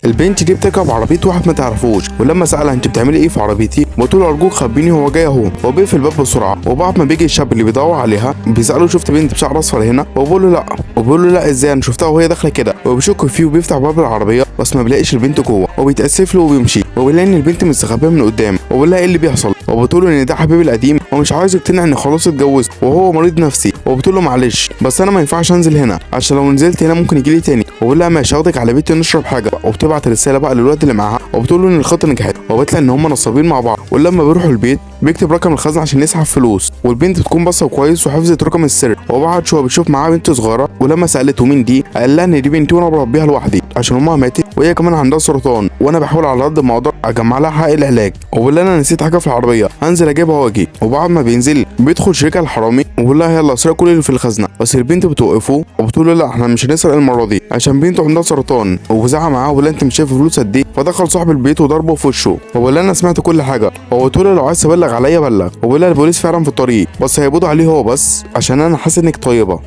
البنت دي بتركب عربيه واحد ما تعرفوش، ولما سالها انت بتعملي ايه في عربيتي بتقول له ارجوك خبيني هو جاي اهو. هو بيقفل الباب بسرعه، وبعد ما بيجي الشاب اللي بيدور عليها بيساله شفت بنت بشعر اصفر هنا، وبيقول له لا، وبيقول له لا ازاي انا شفتها وهي داخله كده، وبيشك فيه وبيفتح باب العربيه بس ما بيلاقيش البنت جوه، وبيتاسف له وبيمشي، وبيلاقي ان البنت مستخبيه من قدام، وبيقول لها ايه اللي بيحصل، وبتقول له ان ده حبيبي القديم ومش عايز يقتنع ان خلاص اتجوزت وهو مريض نفسي، وبتقول له معلش بس انا ما ينفعش انزل هنا عشان لو نزلت هنا ممكن يجي لي تاني، وبيقول لها ماشي هاخدك على بيتي نشرب حاجه، وبتبعت رساله بقى للواد اللي معاها وبتقول له ان الخطه نجحت، وبتلاقي ان هم نصابين مع بعض، ولما بيروحوا البيت بيكتب رقم الخزنه عشان يسحب فلوس، والبنت بتكون باصه كويس وحفظت رقم السر، وبعد شويه بتشوف معاها بنت صغيره، ولما سالته مين دي قال لها ان دي بنتي وانا بربيها لوحدي عشان امها ماتت وهي كمان عندها سرطان، وانا بحاول على قد ما اقدر اجمع لها حق العلاج، وبقول لها انا نسيت حاجه في العربيه هنزل اجيبها واجي، وبعد ما بينزل بيدخل شركه الحرامي وبيقول لها يلا اسرق كل اللي في الخزنه، بس البنت بتوقفه وبتقول له لا احنا مش هنسرق المره دي عشان بنته عندها سرطان، وبزعق معاه وبيقول لها انت مش شايف فلوس قد ايه، فدخل صاحب البيت وضربه في وشه، وبيقول لها انا سمعت كل حاجه، هو بتقول له لو عايز تبلغ عليا بلغ، وبيقول لها البوليس فعلا في الطريق بس هيقبضوا عليه هو بس عشان انا حاسس انك طيبه.